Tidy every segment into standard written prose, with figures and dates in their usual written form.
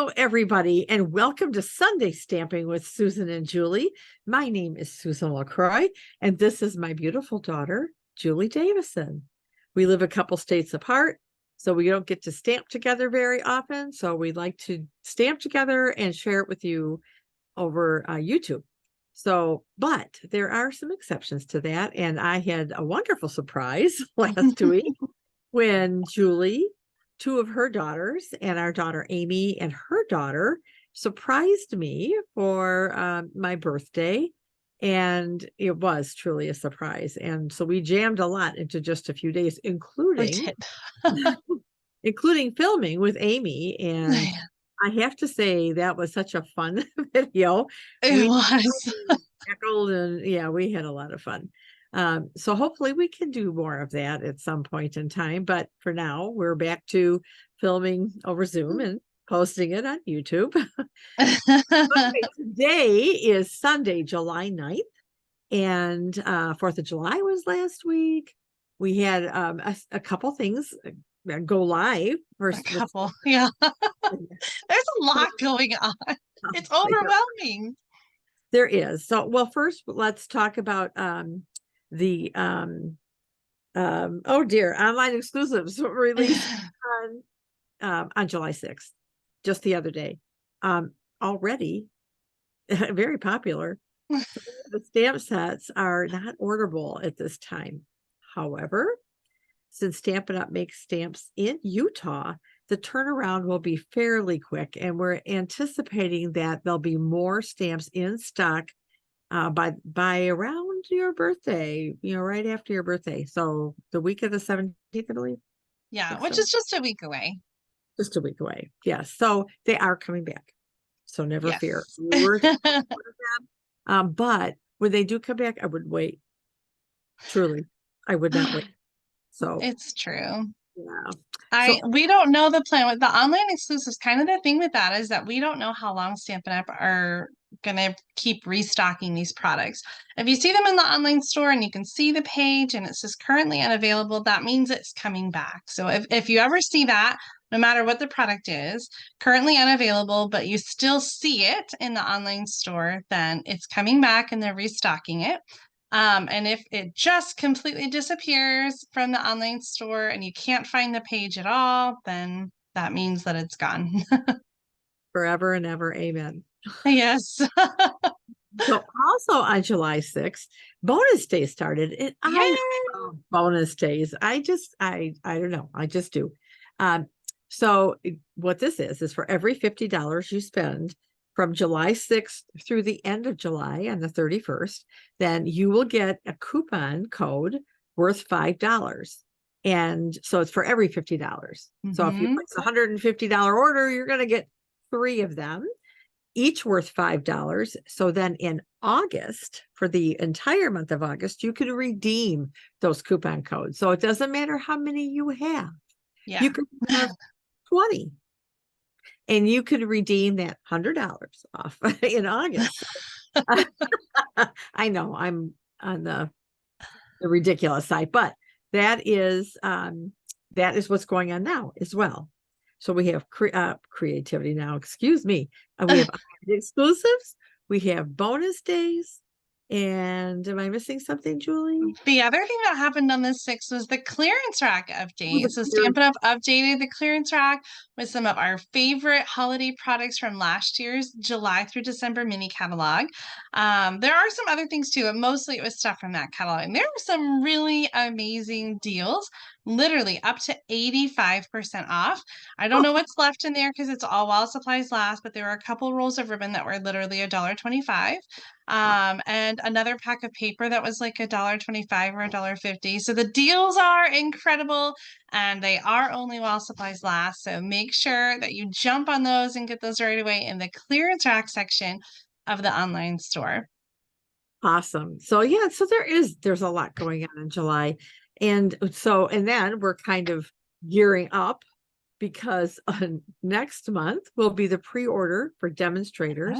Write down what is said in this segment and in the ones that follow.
Hello, everybody, and welcome to Sunday Stamping with Susan and Julie. My name is Susan LaCroix, and this is my beautiful daughter, Julie Davison. We live a couple states apart, so we don't get to stamp together very often. So we like to stamp together and share it with you over YouTube. So, but there are some exceptions to that, and I had a wonderful surprise last week when Julie, two of her daughters, and our daughter Amy and her daughter surprised me for my birthday. And it was truly a surprise. And so we jammed a lot into just a few days, including filming with Amy. And I have to say that was such a fun video. It was. And yeah, we had a lot of fun. So hopefully we can do more of that at some point in time. But for now, we're back to filming over Zoom and posting it on YouTube. Today is Sunday, July 9th. And 4th of July was last week. We had a couple things go live. A couple, yeah. There's a lot going on. It's overwhelming. There is. So, well, first, let's talk about the oh dear, online exclusives released on July 6th, just the other day. Already very popular. The stamp sets are not orderable at this time. However, since Stampin' Up makes stamps in Utah, the turnaround will be fairly quick, and we're anticipating that there'll be more stamps in stock by around your birthday, right after your birthday. So the week of the 17th, I believe. Yeah, which is just a week away. Just a week away. Yes. So they are coming back. So never fear. But when they do come back, I would wait. Truly, I would not wait. So it's true. Yeah. We don't know the plan with the online exclusives. Kind of the thing with that is that we don't know how long Stampin' Up are going to keep restocking these products. If you see them in the online store and you can see the page and it says currently unavailable, that means it's coming back. So if you ever see that, no matter what the product is, currently unavailable, but you still see it in the online store, then it's coming back and they're restocking it. And if it just completely disappears from the online store and you can't find the page at all, then that means that it's gone. Forever and ever. Amen. Yes. So also on July 6th, bonus day started. And I love bonus days. I don't know. I just do. So what this is for every $50 you spend from July 6th through the end of July on the 31st, then you will get a coupon code worth $5. And so it's for every $50. So if you place a $150 order, you're going to get 3 of them, each worth $5. So then in August, for the entire month of August, you can redeem those coupon codes. So it doesn't matter how many you have. Yeah. You can have 20. And you could redeem that $100 off in August. I know I'm on the ridiculous side, but that is what's going on now as well. So we have creativity now. Excuse me. We have exclusives. We have bonus days. And am I missing something, Julie? The other thing that happened on the 6th was the clearance rack update. So Stampin' Up updated the clearance rack with some of our favorite holiday products from last year's July through December mini catalog. There are some other things too, but mostly it was stuff from that catalog. And there were some really amazing deals, literally up to 85% off. I don't know what's left in there because it's all while supplies last, but there were a couple rolls of ribbon that were literally $1.25. And another pack of paper that was like $1.25 or $1.50. So the deals are incredible and they are only while supplies last. So make sure that you jump on those and get those right away in the clearance rack section of the online store. Awesome. So yeah, so there's a lot going on in July. And then we're kind of gearing up because next month will be the pre-order for demonstrators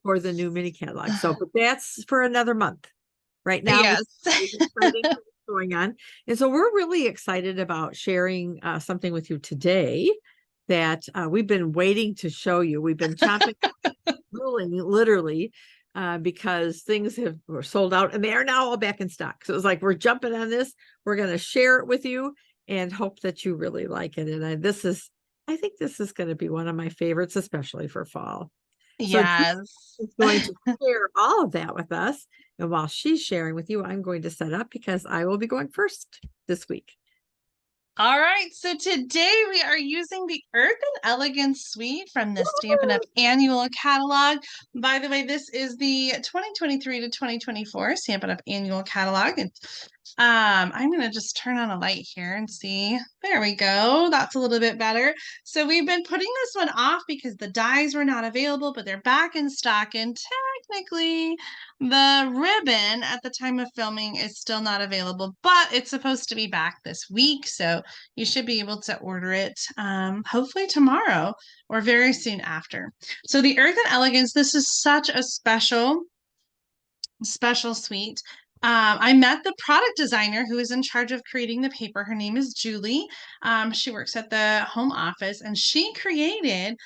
for the new mini catalog. So but that's for another month. Right now, yes. going on. And so we're really excited about sharing something with you today that we've been waiting to show you. We've been chomping, drooling, literally, because things were sold out and they are now all back in stock. So it was like, we're jumping on this. We're going to share it with you and hope that you really like it. And I think this is going to be one of my favorites, especially for fall. So Yes. is going to share all of that with us. And while she's sharing with you, I'm going to set up because I will be going first this week. All right, so today we are using the Earthen Elegance suite from the Stampin' Up! Annual Catalog. By the way, this is the 2023 to 2024 Stampin' Up! Annual Catalog. And I'm going to just turn on a light here and see. There we go. That's a little bit better. So we've been putting this one off because the dies were not available, but they're back in stock. And technically, the ribbon at the time of filming is still not available, but it's supposed to be back this week. So you should be able to order it hopefully tomorrow or very soon after. So the Earthen Elegance, this is such a special suite. I met the product designer who is in charge of creating the paper. Her name is Julie. She works at the home office, and she created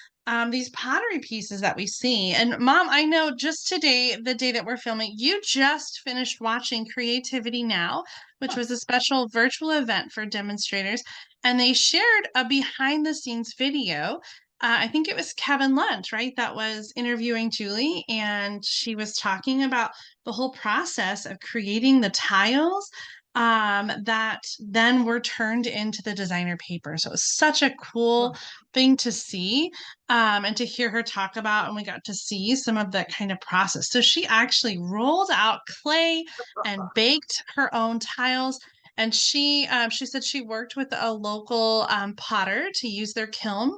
these pottery pieces that we see. And Mom, I know just today, the day that we're filming, you just finished watching Creativity Now, which was a special virtual event for demonstrators. And they shared a behind the scenes video. I think it was Kevin Lunt, right? That was interviewing Julie, and she was talking about the whole process of creating the tiles that then were turned into the designer paper. So it was such a cool thing to see and to hear her talk about. And we got to see some of that kind of process. So she actually rolled out clay and baked her own tiles. And she said she worked with a local potter to use their kiln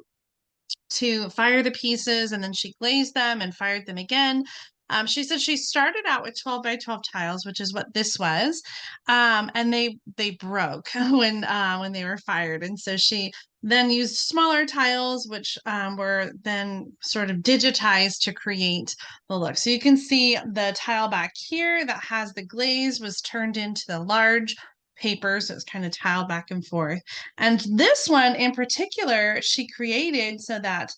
to fire the pieces, and then she glazed them and fired them again. She said she started out with 12 by 12 tiles, which is what this was, and they broke when they were fired, and so she then used smaller tiles, which were then sort of digitized to create the look. So you can see the tile back here that has the glaze was turned into the large paper, so it's kind of tiled back and forth. And this one in particular, she created so that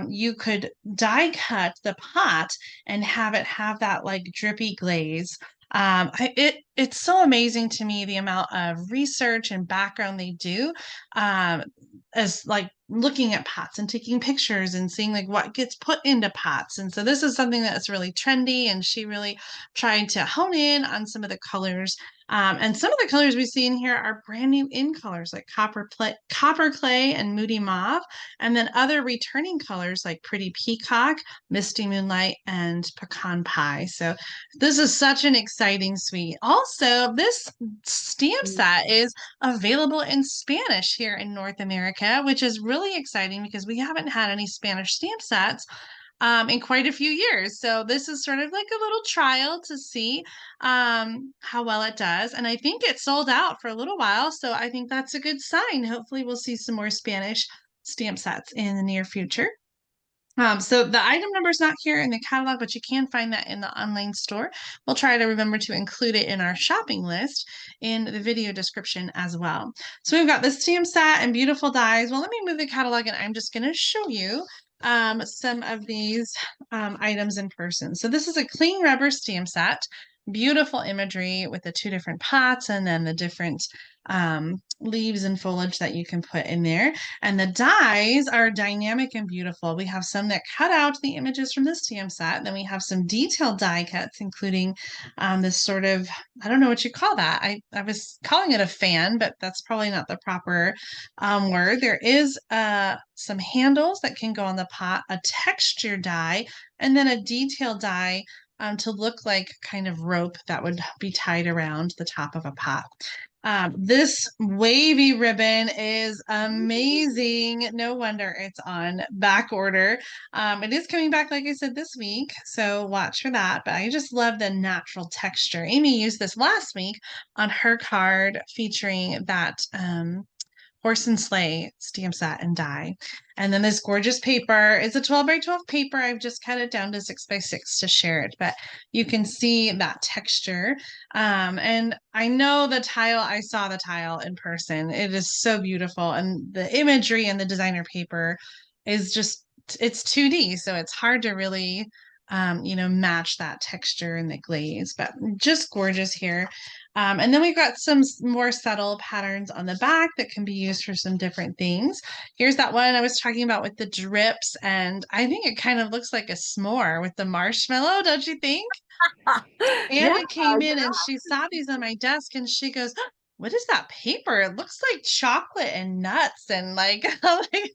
you could die cut the pot and have it have that like drippy glaze. It's so amazing to me the amount of research and background they do as like looking at pots and taking pictures and seeing like what gets put into pots. And so this is something that's really trendy, and she really tried to hone in on some of the colors. And some of the colors we see in here are brand new in colors like copper clay and moody mauve, and then other returning colors like pretty peacock, misty moonlight, and pecan pie. So this is such an exciting suite. Also, this stamp set is available in Spanish here in North America, which is really exciting because we haven't had any Spanish stamp sets in quite a few years. So this is sort of like a little trial to see how well it does. And I think it sold out for a little while. So I think that's a good sign. Hopefully we'll see some more Spanish stamp sets in the near future. So the item number is not here in the catalog, but you can find that in the online store. We'll try to remember to include it in our shopping list in the video description as well. So we've got the stamp set and beautiful dies. Well, let me move the catalog and I'm just going to show you some of these items in person. So this is a clean rubber stamp set. Beautiful imagery with the two different pots and then the different leaves and foliage that you can put in there. And the dies are dynamic and beautiful. We have some that cut out the images from the stamp set. Then we have some detailed die cuts, including this sort of, I don't know what you call that. I was calling it a fan, but that's probably not the proper word. There is some handles that can go on the pot, a texture die, and then a detailed die to look like kind of rope that would be tied around the top of a pot. This wavy ribbon is amazing. No wonder it's on back order. It is coming back, like I said, this week, so watch for that. But I just love the natural texture. Amy used this last week on her card featuring that horse and sleigh stamp set and die. And then this gorgeous paper. It's a 12 by 12 paper. I've just cut it down to 6 by 6 to share it, but you can see that texture. And I know the tile, I saw the tile in person. It is so beautiful. And the imagery and the designer paper is just, it's 2D. So it's hard to really, match that texture and the glaze, but just gorgeous here. And then we've got some more subtle patterns on the back that can be used for some different things. Here's that one I was talking about with the drips, and I think it kind of looks like a s'more with the marshmallow, don't you think? Yeah, Anna came in and she saw these on my desk and she goes, "What is that paper? It looks like chocolate and nuts." And like, like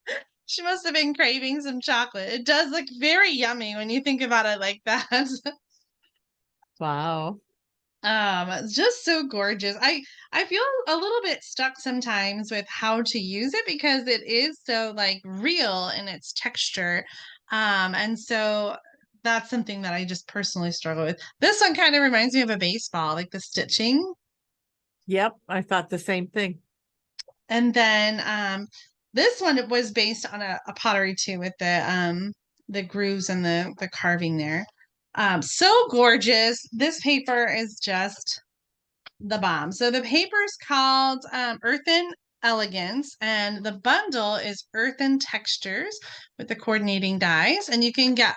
she must have been craving some chocolate. It does look very yummy when you think about it like that. wow. It's just so gorgeous. I feel a little bit stuck sometimes with how to use it because it is so like real in its texture. And so that's something that I just personally struggle with. This one kind of reminds me of a baseball, like the stitching. Yep, I thought the same thing. And then this one was based on a pottery too with the grooves and the carving there. So gorgeous. This paper is just the bomb. So the paper is called Earthen Elegance, and the bundle is Earthen Textures with the coordinating dies. And you can get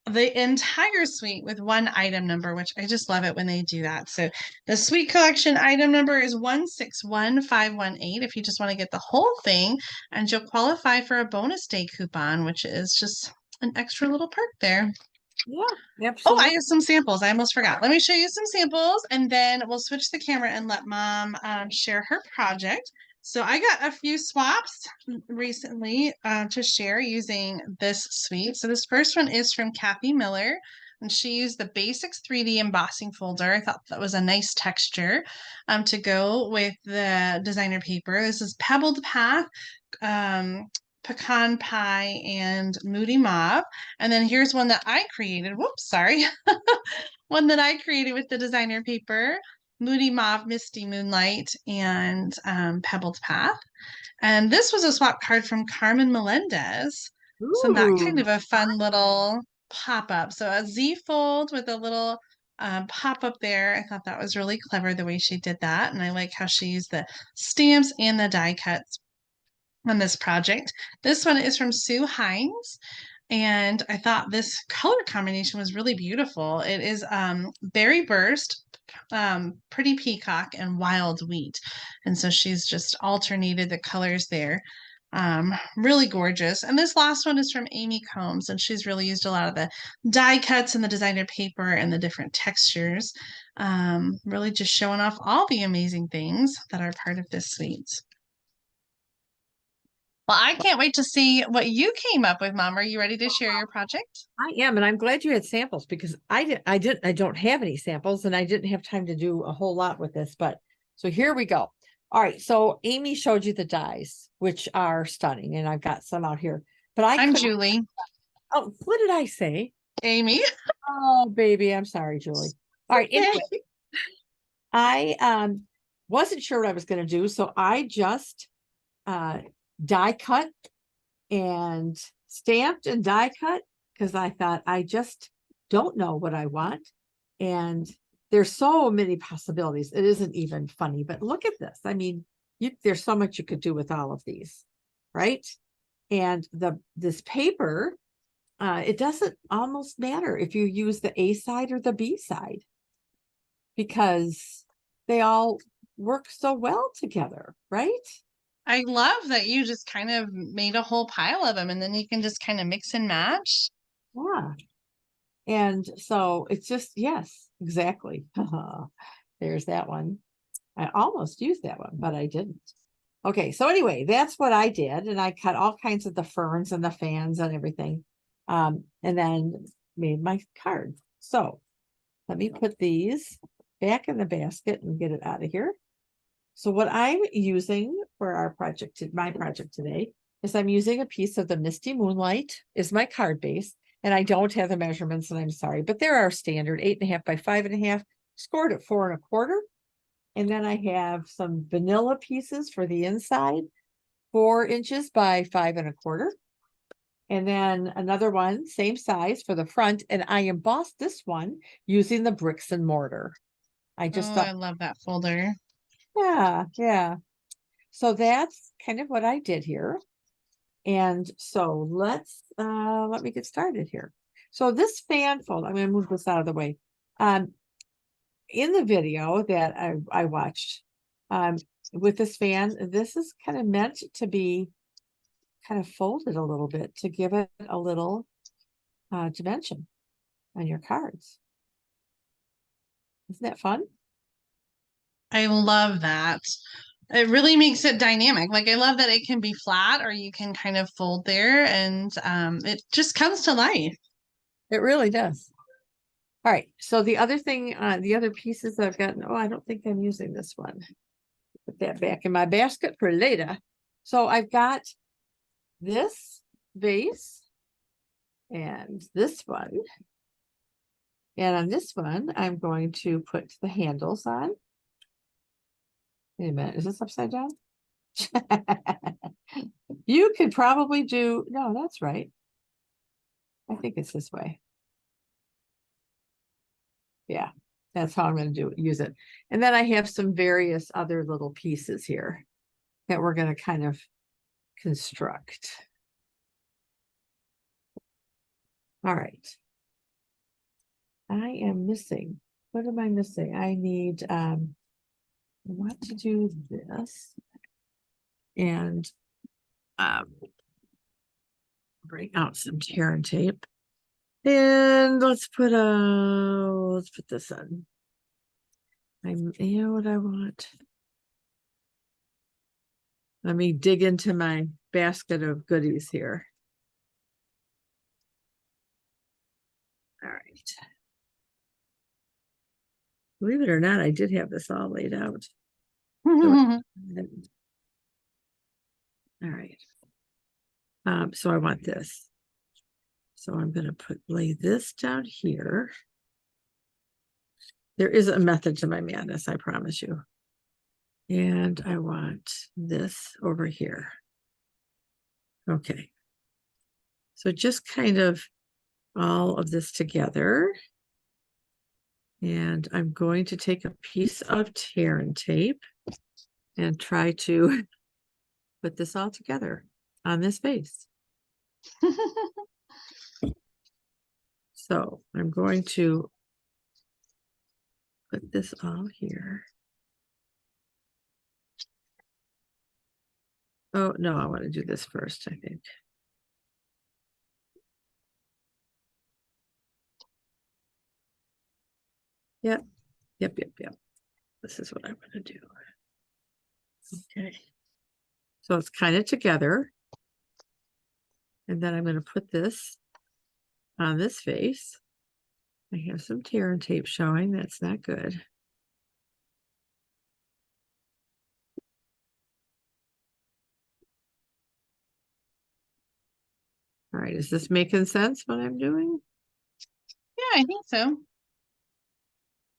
the entire suite with one item number, which I just love it when they do that. So the suite collection item number is 161518 if you just want to get the whole thing, and you'll qualify for a bonus day coupon, which is just an extra little perk there. Yeah, Oh, absolutely. I have some samples. I almost forgot. Let me show you some samples and then we'll switch the camera and let mom share her project. So I got a few swaps recently to share using this suite. So this first one is from Kathy Miller, and she used the Basics 3D embossing folder. I thought that was a nice texture to go with the designer paper. This is Pebbled Path, Pecan Pie, and Moody Mauve. And then here's one that I created. Whoops, sorry. One that I created with the designer paper, Moody Mauve, Misty Moonlight, and Pebbled Path. And this was a swap card from Carmen Melendez. So that kind Ooh, of a fun little pop-up. So a Z fold with a little pop-up there. I thought that was really clever the way she did that. And I like how she used the stamps and the die cuts on this project. This one is from Sue Hines. And I thought this color combination was really beautiful. It is Berry Burst, Pretty Peacock, and Wild Wheat. And so she's just alternated the colors there. Really gorgeous. And this last one is from Amy Combs, and she's really used a lot of the die cuts and the designer paper and the different textures. Really just showing off all the amazing things that are part of this suite. Well, I can't wait to see what you came up with, Mom. Are you ready to share your project? I am, and I'm glad you had samples because I don't have any samples, and I didn't have time to do a whole lot with this. But so here we go. All right, so Amy showed you the dies, which are stunning, and I've got some out here. But I'm Julie. Oh, what did I say? Amy. Oh, baby, I'm sorry, Julie. All right, anyway, I wasn't sure what I was going to do, so I just die cut and stamped and die cut because I thought I just don't know what I want. And there's so many possibilities. It isn't even funny, but look at this. I mean, there's so much you could do with all of these, right? And this paper, it doesn't almost matter if you use the A side or the B side because they all work so well together, right? I love that you just kind of made a whole pile of them and then you can just kind of mix and match. Yeah. And so it's just, yes, exactly. There's that one. I almost used that one, but I didn't. Okay, so anyway, that's what I did. And I cut all kinds of the ferns and the fans and everything. And then made my card. So let me put these back in the basket and get it out of here. So what I'm using for our project, my project today, is I'm using a piece of the Misty Moonlight is my card base. And I don't have the measurements, and I'm sorry, but there are standard 8.5 by 5.5, scored at 4 1/4. And then I have some vanilla pieces for the inside. 4 inches by 5 1/4. And then another one, same size for the front. And I embossed this one using the bricks and mortar. I just Oh, thought, I love that folder. yeah, yeah. So that's kind of what I did here. And so let me get started here. So this fan fold, I'm going to move this out of the way. In the video that I watched, with this fan, this is kind of meant to be kind of folded a little bit to give it a little dimension on your cards. Isn't that fun? I love that. It really makes it dynamic. Like I love that it can be flat or you can kind of fold there and it just comes to life. It really does. All right. So the other thing, the other pieces that I've gotten, oh, I don't think I'm using this one. Put that back in my basket for later. So I've got this vase and this one. And on this one, I'm going to put the handles on. Wait a minute, is this upside down? You could probably do, no, that's right. I think it's this way. Yeah, that's how I'm going to use it. And then I have some various other little pieces here that we're going to kind of construct. All right. I am missing. What am I missing? I need, I want to do this and bring out some tear and tape. And let's put this on. You know what I want? Let me dig into my basket of goodies here. All right. Believe it or not, I did have this all laid out. All right. So I want this. So I'm going to lay this down here. There is a method to my madness, I promise you. And I want this over here. Okay. So just kind of all of this together. And I'm going to take a piece of tear and tape and try to put this all together on this vase. So I'm going to put this all here. Oh, no, I want to do this first, I think. Yep. This is what I want to do. Okay. So it's kind of together. And then I'm going to put this on this face. I have some tear and tape showing. That's not good. All right. Is this making sense what I'm doing? Yeah, I think so.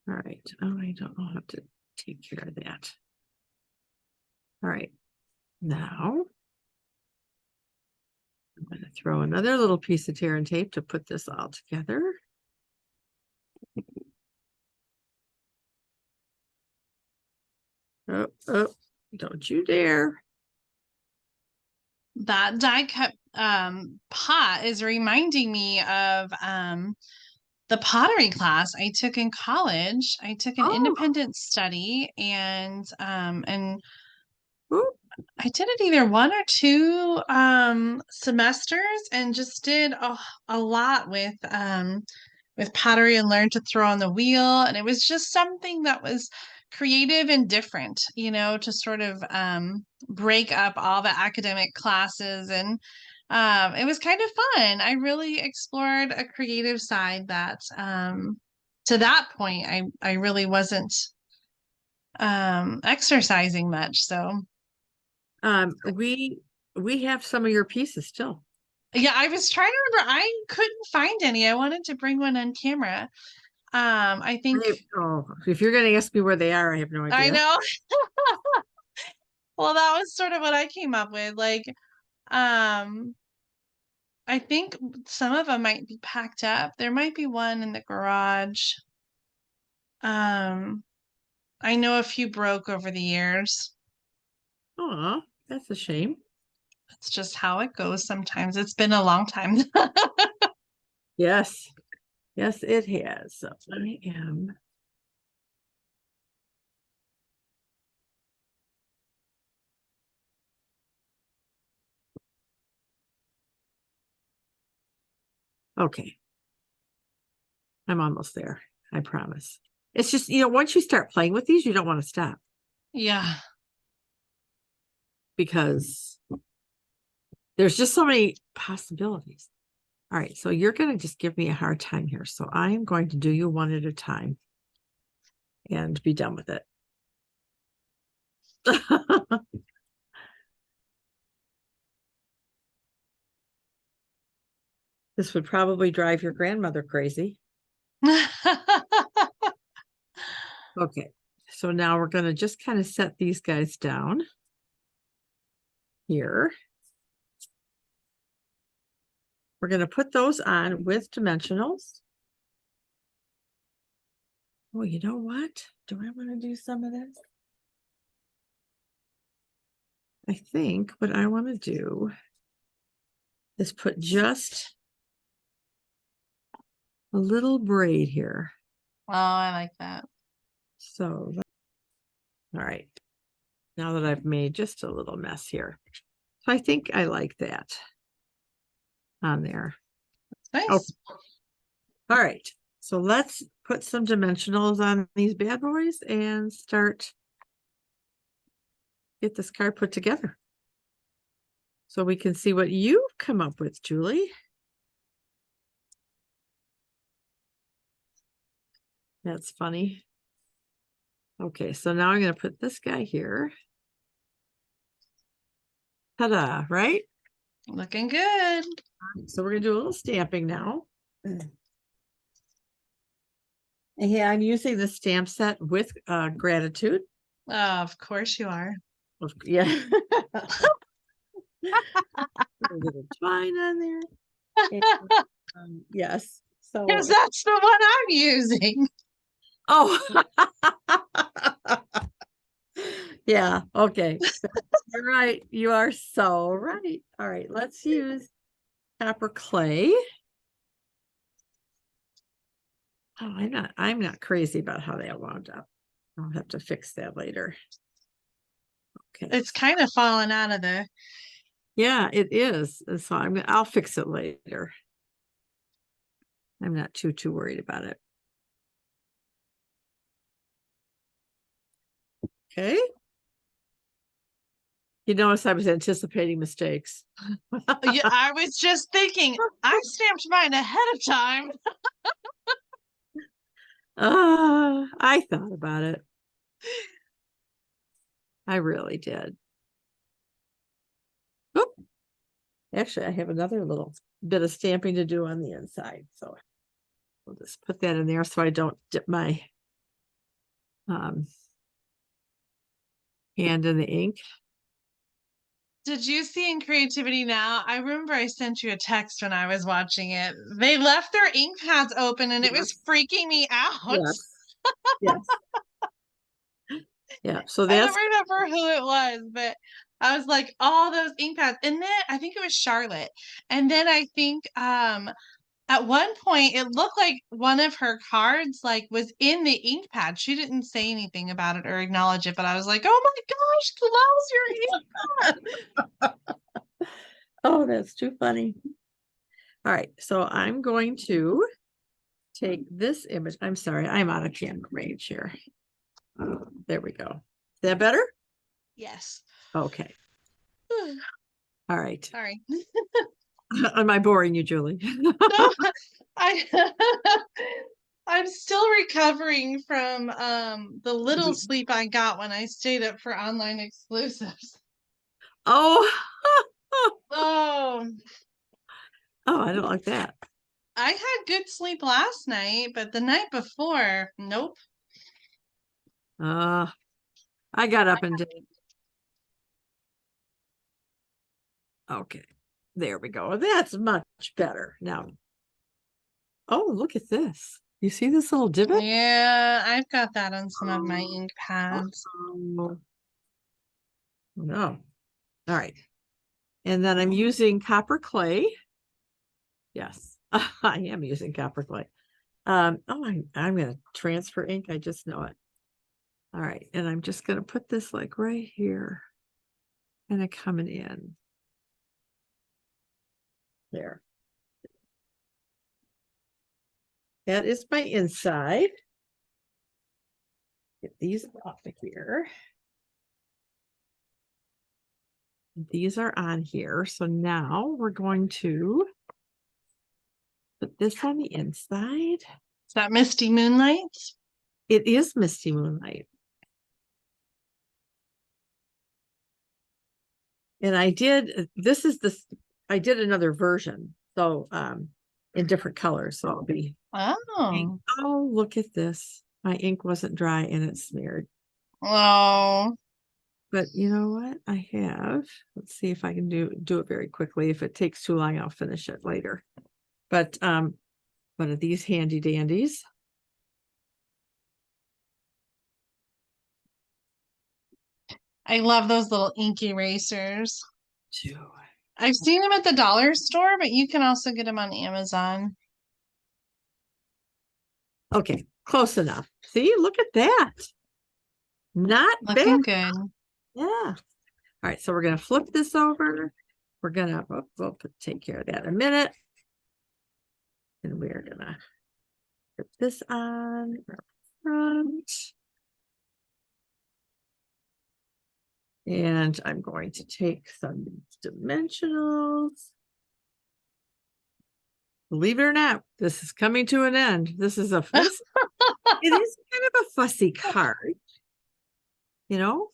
All right. Oh, I don't know how to take care of that. All right. Now I'm going to throw another little piece of tear and tape to put this all together. Oh, don't you dare. That die cut pot is reminding me of the pottery class I took in college. I took an independent study and Ooh. I did it either 1 or 2 semesters and just did a lot with pottery and learned to throw on the wheel. And it was just something that was creative and different, you know, to sort of break up all the academic classes. And it was kind of fun. I really explored a creative side that to that point I really wasn't exercising much. So We have some of your pieces still. yeah, I was trying to remember. I couldn't find any. I wanted to bring one on camera. I think Oh, if you're going to ask me where they are, I have no idea. I know. Well, that was sort of what I came up with. Like, um, I think some of them might be packed up. There might be one in the garage. Um, I know a few broke over the years. Oh, that's a shame. It's just how it goes sometimes. It's been a long time. Yes. Yes, it has. So I am. Okay. I'm almost there. I promise. It's just, once you start playing with these, you don't want to stop Yeah. because there's just so many possibilities. All right. So you're going to just give me a hard time here. So I am going to do you one at a time and be done with it. This would probably drive your grandmother crazy. Okay. So now we're going to just kind of set these guys down here. We're going to put those on with dimensionals. Oh, you know what? Do I want to do some of this? I think what I want to do is put just a little braid here. Oh, I like that. So, all right. Now that I've made just a little mess here. So I think I like that on there. Nice. Oh, all right. So let's put some dimensionals on these bad boys and get this card put together. So we can see what you've come up with, Julie. That's funny. Okay, so now I'm going to put this guy here. Ta-da, right? Looking good. So we're going to do a little stamping now. Yeah, I'm using the stamp set with gratitude. Oh, of course you are. Yeah. A little twine on there. And, yes. So Because that's the one I'm using. oh yeah, okay. You're right. You are so right. All right, let's use copper clay. Oh, I'm not crazy about how that wound up. I'll have to fix that later. Okay. It's kind of fallen out of the. Yeah, it is. And so I'll fix it later. I'm not too worried about it. Okay. You notice I was anticipating mistakes. Yeah, I was just thinking, I stamped mine ahead of time. I thought about it. I really did. Oop. Actually, I have another little bit of stamping to do on the inside. So we'll just put that in there so I don't dip my hand in the ink. Did you see in Creativity Now? I remember I sent you a text when I was watching it. They left their ink pads open and it was freaking me out. Yes. Yes. Yeah. So I that's don't remember who it was, but I was like, all those ink pads. And then I think it was Charlotte. And then I think at one point it looked like one of her cards like was in the ink pad. She didn't say anything about it or acknowledge it, but I was like, oh my gosh, close your ink pad. oh, that's too funny. All right. So I'm going to take this image. I'm sorry, I'm out of camera range here. There we go. Is that better? Yes. Okay. All right. Sorry. Am I boring you, Julie? No, I I'm still recovering from the little sleep I got when I stayed up for online exclusives. Oh. Oh, Oh, I don't like that. I had good sleep last night, but the night before, nope. I got up and did Okay, there we go. That's much better. Now, oh, look at this. You see this little divot? Yeah, I've got that on some of my ink pads. Oh, no. All right. And then I'm using copper clay. Yes, I am using copper clay. Oh, I'm going to transfer ink. I just know it. All right. And I'm just going to put this like right here. And it coming in. There. That is my inside. Get these off of here. These are on here. So now we're going to put this on the inside. Is that Misty Moonlight? It is Misty Moonlight. And I did, I did another version. So, in different colors. So I'll be, Oh. oh, look at this. My ink wasn't dry and it smeared. Oh. But you know what? I have, let's see if I can do it very quickly. If it takes too long, I'll finish it later. But, one of these handy dandies. I love those little ink erasers. Two. I've seen them at the dollar store, but you can also get them on Amazon. Okay, close enough. See, look at that. Not Looking bad. good. Yeah. All right, so we're going to flip this over. We're going to, we'll take care of that in a minute. And we're going to put this on our front. And I'm going to take some dimensionals. Believe it or not, this is coming to an end. This is it is kind of a fussy card. You know?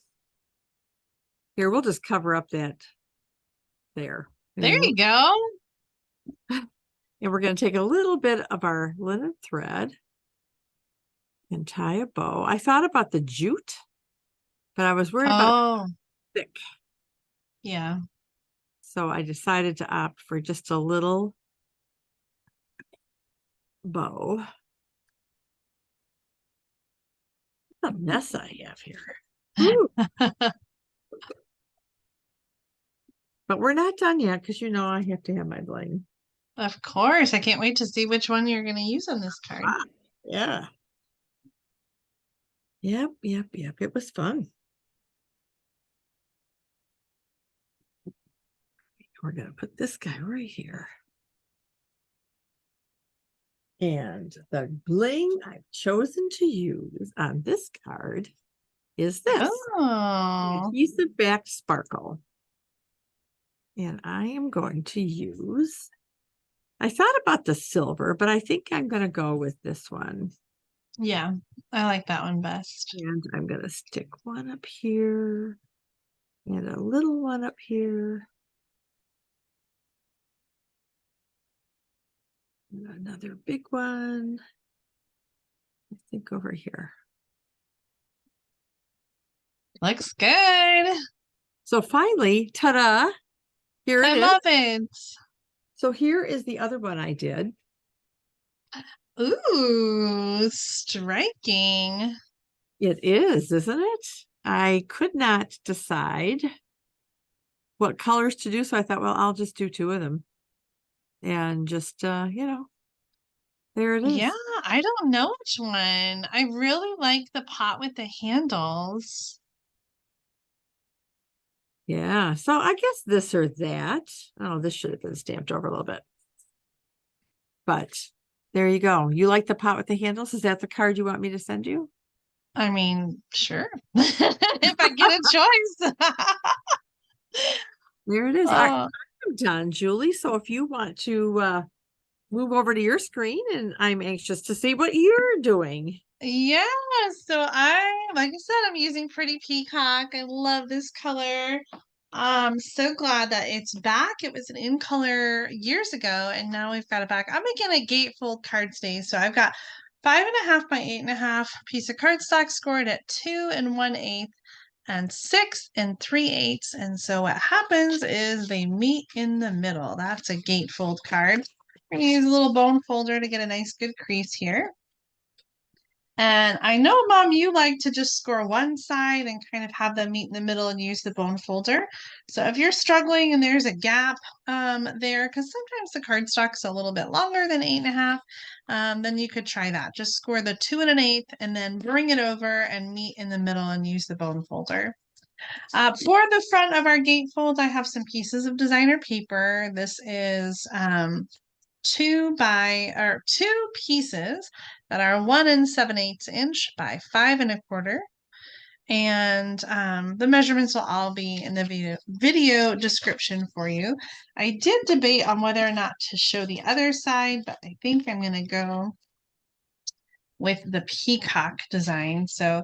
Here, we'll just cover up that there. There you go. And we're going to take a little bit of our linen thread and tie a bow. I thought about the jute, but I was worried about thick. Yeah. So I decided to opt for just a little bow. What a mess I have here. But we're not done yet because you know I have to have my bling. Of course. I can't wait to see which one you're going to use on this card. Yeah. Yep. It was fun. We're going to put this guy right here. And the bling I've chosen to use on this card is this. Oh. Adhesive back sparkle. And I am going to use, I thought about the silver, but I think I'm going to go with this one. Yeah, I like that one best. And I'm going to stick one up here and a little one up here. And another big one. I think over here. Looks good. So finally, ta-da, here it is. I love it. So here is the other one I did. Ooh, striking. It is, isn't it? I could not decide what colors to do, so I thought, well, I'll just do two of them. And just, you know, there it is. Yeah, I don't know which one. I really like the pot with the handles. Yeah, so I guess this or that. Oh, this should have been stamped over a little bit. But there you go. You like the pot with the handles? Is that the card you want me to send you? I mean, sure. If I get a choice. There it is. I'm done, Julie. So if you want to move over to your screen, and I'm anxious to see what you're doing. Yeah, so like I said, I'm using Pretty Peacock. I love this color. I'm so glad that it's back. It was an in color years ago, and now we've got it back. I'm making a gatefold card stay, so I've got 5.5 by 8.5 piece of cardstock scored at 2 1/8. and 6 3/8. And so what happens is they meet in the middle. That's a gatefold card. I'm going to use a little bone folder to get a nice good crease here. And I know, Mom, you like to just score one side and kind of have them meet in the middle and use the bone folder. So if you're struggling and there's a gap there, because sometimes the cardstock's a little bit longer than 8.5, then you could try that. Just score the 2 1/8 and then bring it over and meet in the middle and use the bone folder. For the front of our gatefold, I have some pieces of designer paper. This is 2 pieces that are 1 7/8 inch by 5 1/4. And the measurements will all be in the video description for you. I did debate on whether or not to show the other side, but I think I'm going to go with the peacock design. So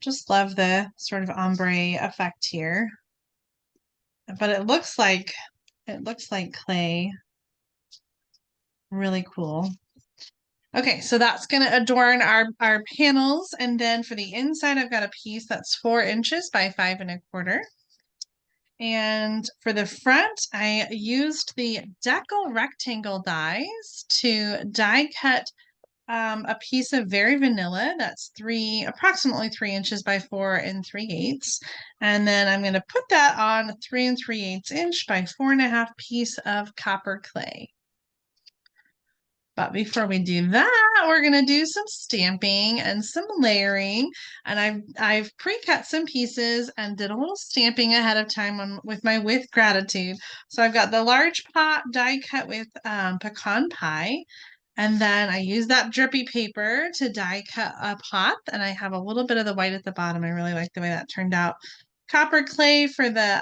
just love the sort of ombre effect here. But it looks like clay. Really cool. Okay, so that's going to adorn our panels. And then for the inside, I've got a piece that's 4 inches by 5 1/4. And for the front, I used the decal rectangle dies to die cut a piece of very vanilla that's approximately 3 inches by 4 3/8. And then I'm going to put that on 3 3/8 inch by 4.5 piece of copper clay. But before we do that, we're going to do some stamping and some layering. And I've pre-cut some pieces and did a little stamping ahead of time with my With Gratitude. So I've got the large pot die cut with pecan pie. And then I use that drippy paper to die cut a pot. And I have a little bit of the white at the bottom. I really like the way that turned out. Copper clay for the,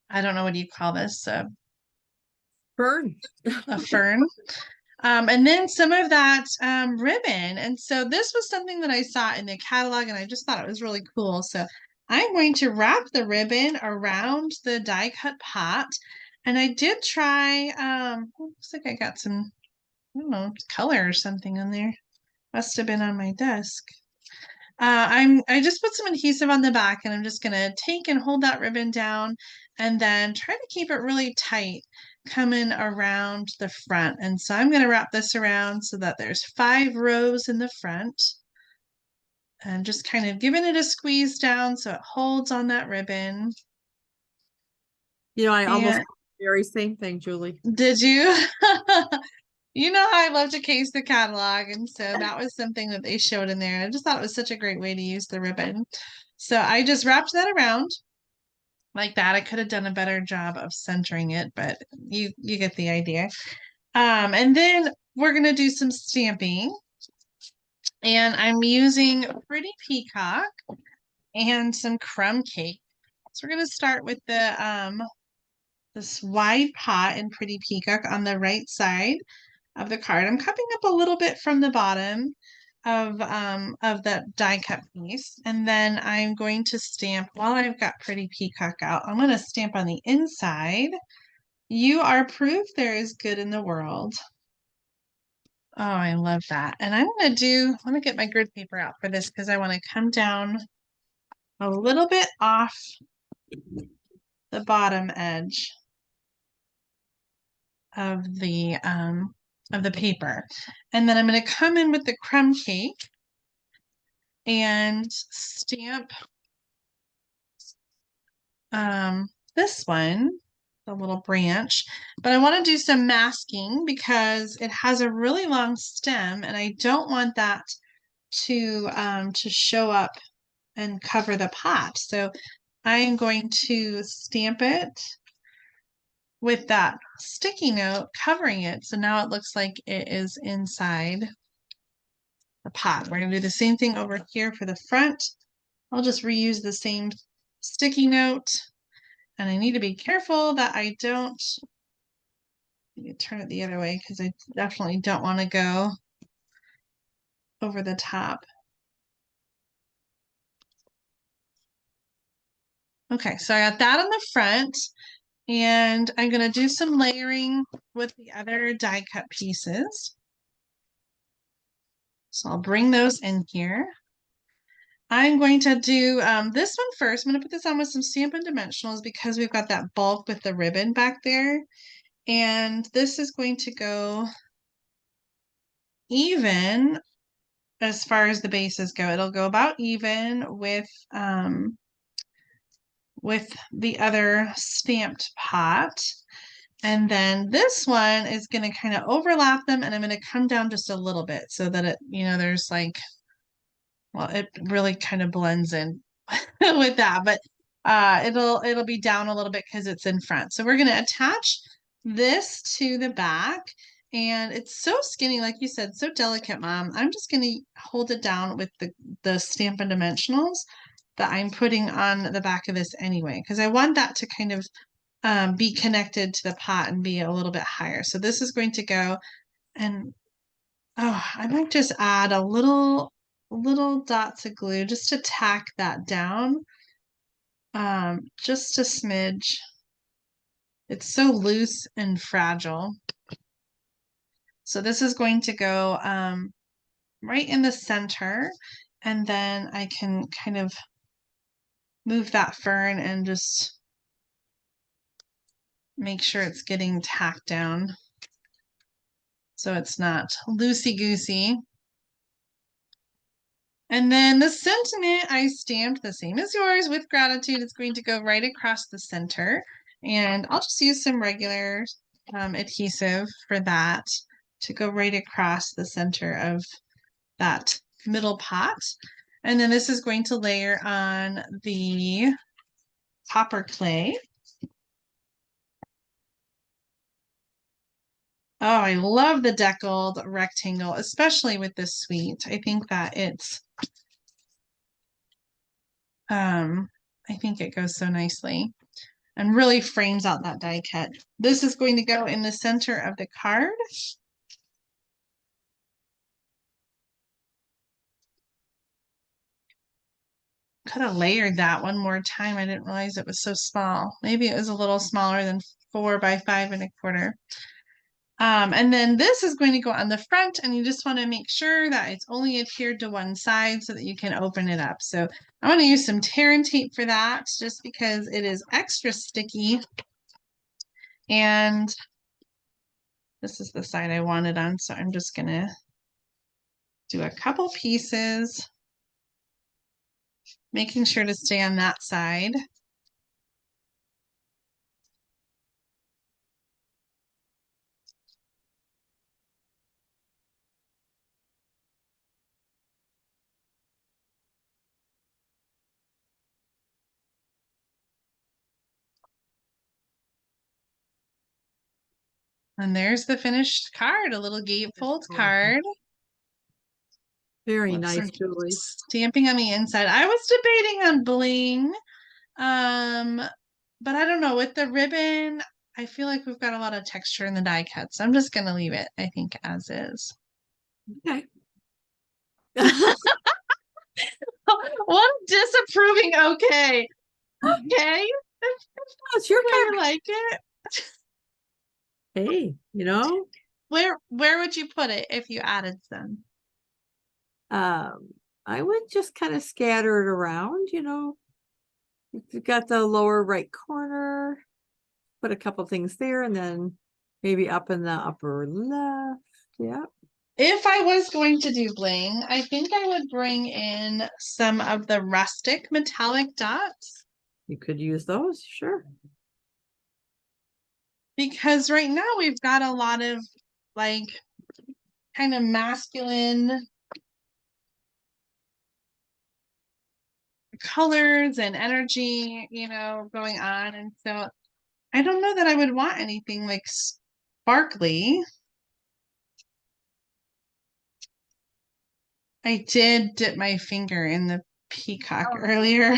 I don't know, what do you call this? Fern. A fern. And then some of that ribbon. And so this was something that I saw in the catalog and I just thought it was really cool. So I'm going to wrap the ribbon around the die cut pot. And I did try, looks like I got some, I don't know, color or something on there. Must have been on my desk. I just put some adhesive on the back and I'm just gonna take and hold that ribbon down and then try to keep it really tight coming around the front. And so I'm gonna wrap this around so that there's 5 rows in the front and just kind of giving it a squeeze down so it holds on that ribbon. You know, I almost the very same thing, Julie. Did you? You know how I love to case the catalog, and so that was something that they showed in there. I just thought it was such a great way to use the ribbon. So I just wrapped that around like that. I could have done a better job of centering it, but you get the idea. And then we're gonna do some stamping, and I'm using Pretty Peacock and some crumb cake. So we're gonna start with the this wide pot in Pretty Peacock on the right side of the card. I'm cupping up a little bit from the bottom of that die cut piece, and then I'm going to stamp while I've got Pretty Peacock out. I'm going to stamp on the inside. You are proof there is good in the world. Oh, I love that. And I'm going to get my grid paper out for this because I want to come down a little bit off the bottom edge of the paper. And then I'm going to come in with the crumb cake and stamp this one, the little branch. But I want to do some masking because it has a really long stem and I don't want that to show up and cover the pot. So I'm going to stamp it with that sticky note covering it. So now it looks like it is inside the pot. We're going to do the same thing over here for the front. I'll just reuse the same sticky note. And I need to be careful that I don't turn it the other way because I definitely don't want to go over the top. Okay, so I got that on the front. And I'm going to do some layering with the other die cut pieces. So I'll bring those in here. I'm going to do this one first. I'm going to put this on with some Stampin' Dimensionals because we've got that bulk with the ribbon back there. And this is going to go even as far as the bases go. It'll go about even with the other stamped pot. And then this one is going to kind of overlap them, and I'm going to come down just a little bit so that it, there's like, well, it really kind of blends in with that, but it'll be down a little bit because it's in front. So we're going to attach this to the back, and it's so skinny, like you said, so delicate, Mom. I'm just going to hold it down with the Stampin' Dimensionals that I'm putting on the back of this anyway, because I want that to kind of be connected to the pot and be a little bit higher. So this is going to go, and I might just add a little dots of glue just to tack that down. Just a smidge. It's so loose and fragile. So this is going to go right in the center, and then I can kind of move that fern and just make sure it's getting tacked down so it's not loosey-goosey. And then the sentiment I stamped the same as yours with gratitude. It's going to go right across the center. And I'll just use some regular adhesive for that to go right across the center of that middle pot. And then this is going to layer on the copper clay. Oh, I love the deckled rectangle, especially with this suite. I think that I think it goes so nicely and really frames out that die cut. This is going to go in the center of the card. Could have layered that one more time. I didn't realize it was so small. Maybe it was a little smaller than 4 by 5 1/4. And then this is going to go on the front, and you just want to make sure that it's only adhered to one side so that you can open it up. So I want to use some tear and tape for that just because it is extra sticky. And this is the side I wanted on, so I'm just going to do a couple pieces, making sure to stay on that side. And there's the finished card, a little gatefold card. Very nice, Julie. Stamping on the inside. I was debating on bling. But I don't know, with the ribbon, I feel like we've got a lot of texture in the die cut, so I'm just gonna leave it, I think, as is. Okay. What disapproving okay. Okay. It's your kind of like it. Hey, Where would you put it if you added some? I would just kind of scatter it around, You've got the lower right corner, put a couple things there, and then maybe up in the upper left. Yeah. If I was going to do bling, I think I would bring in some of the rustic metallic dots. You could use those, sure. Because right now we've got a lot of like kind of masculine colors and energy, going on. And so I don't know that I would want anything like sparkly. I did dip my finger in the peacock earlier.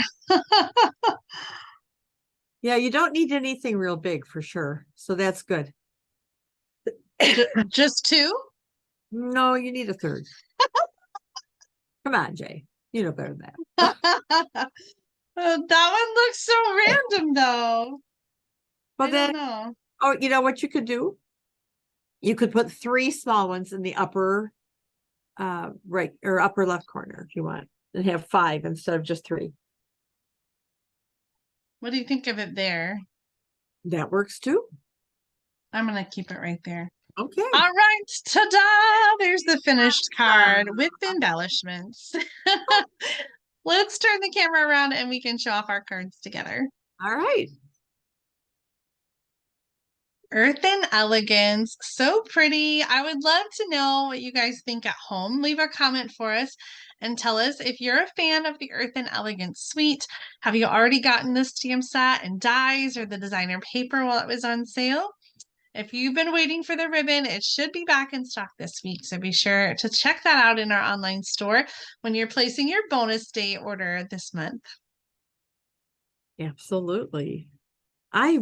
Yeah, you don't need anything real big for sure. So that's good. Just 2? No, you need a third. Come on, Jay. You know better than that. That one looks so random though. Well, then, you know what you could do? You could put 3 small ones in the upper right or upper left corner if you want. and have 5 instead of just 3. What do you think of it there? That works too. I'm going to keep it right there. Okay. All right, ta-da! There's the finished card with embellishments. Let's turn the camera around and we can show off our cards together. All right. Earthen Elegance, so pretty. I would love to know what you guys think at home. Leave a comment for us and tell us if you're a fan of the Earthen Elegance suite. Have you already gotten the stamp set and dies or the designer paper while it was on sale? If you've been waiting for the ribbon, it should be back in stock this week. So be sure to check that out in our online store when you're placing your bonus day order this month. Absolutely. I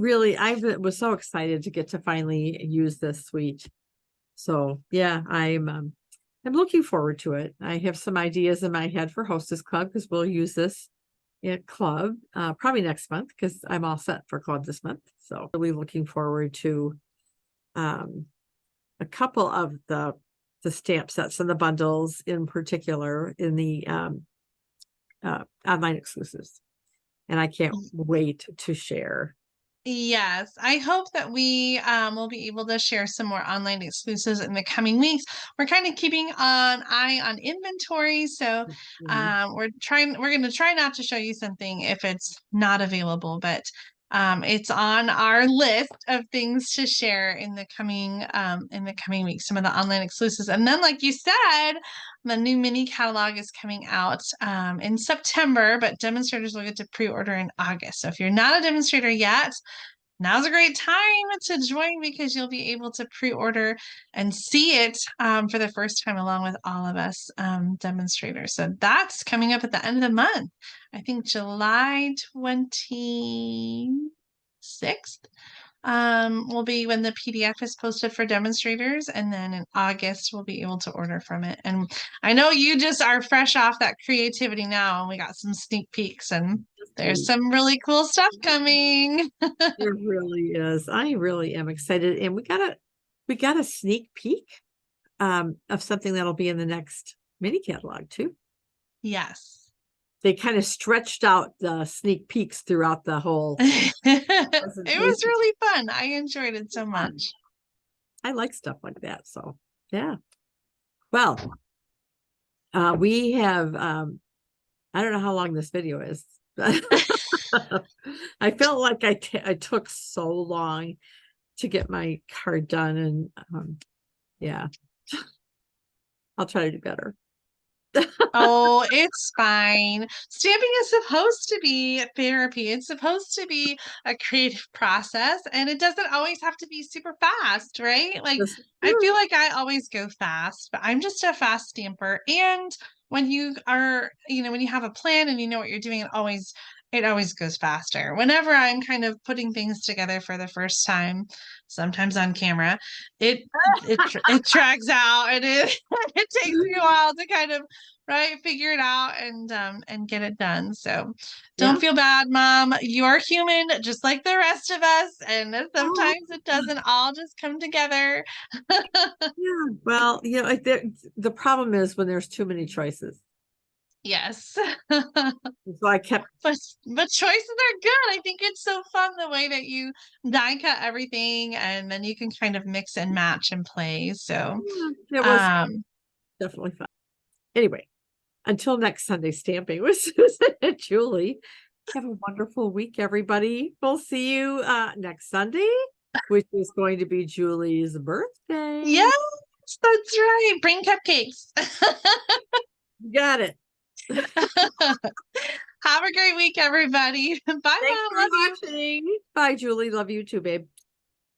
was so excited to get to finally use this suite. So yeah, I'm looking forward to it. I have some ideas in my head for Hostess Club because we'll use this at club probably next month because I'm all set for club this month. So really looking forward to a couple of the stamp sets and the bundles in particular in the online exclusives. And I can't wait to share. Yes, I hope that we will be able to share some more online exclusives in the coming weeks. We're kind of keeping an eye on inventory, so we're going to try not to show you something if it's not available, but it's on our list of things to share in the coming weeks, some of the online exclusives. And then, like you said, the new mini catalog is coming out in September, but demonstrators will get to pre-order in August. So if you're not a demonstrator yet, now's a great time to join because you'll be able to pre-order and see it for the first time along with all of us demonstrators. So that's coming up at the end of the month. I think July 26th will be when the PDF is posted for demonstrators, and then in August we'll be able to order from it. And I know you just are fresh off that creativity now, and we got some sneak peeks, and there's some really cool stuff coming. There really is. I really am excited, and we got a sneak peek of something that'll be in the next mini catalog too. Yes. They kind of stretched out the sneak peeks throughout the whole it was really fun. I enjoyed it so much. I like stuff like that. So yeah. Well, we have I don't know how long this video is. I felt like I took so long to get my card done, and yeah. I'll try to do better. Oh, it's fine. Stamping is supposed to be therapy. It's supposed to be a creative process, and it doesn't always have to be super fast, right? Like, I feel like I always go fast, but I'm just a fast stamper. And when you are, when you have a plan and you know what you're doing, it always goes faster. Whenever I'm kind of putting things together for the first time, sometimes on camera, it drags out, and it takes me a while to kind of figure it out and get it done. So don't feel bad, Mom. You're human just like the rest of us, and sometimes it doesn't all just come together. Yeah, well, the problem is when there's too many choices. Yes. So I kept but choices are good. I think it's so fun the way that you die cut everything, and then you can kind of mix and match and play. So it was definitely fun. Anyway, until next Sunday stamping with Susan and Julie, have a wonderful week, everybody. We'll see you next Sunday, which is going to be Julie's birthday. Yes, that's right. Bring cupcakes. Got it. Have a great week, everybody. Bye, Thanks Mom. for watching. Bye, Julie. Love you too, babe.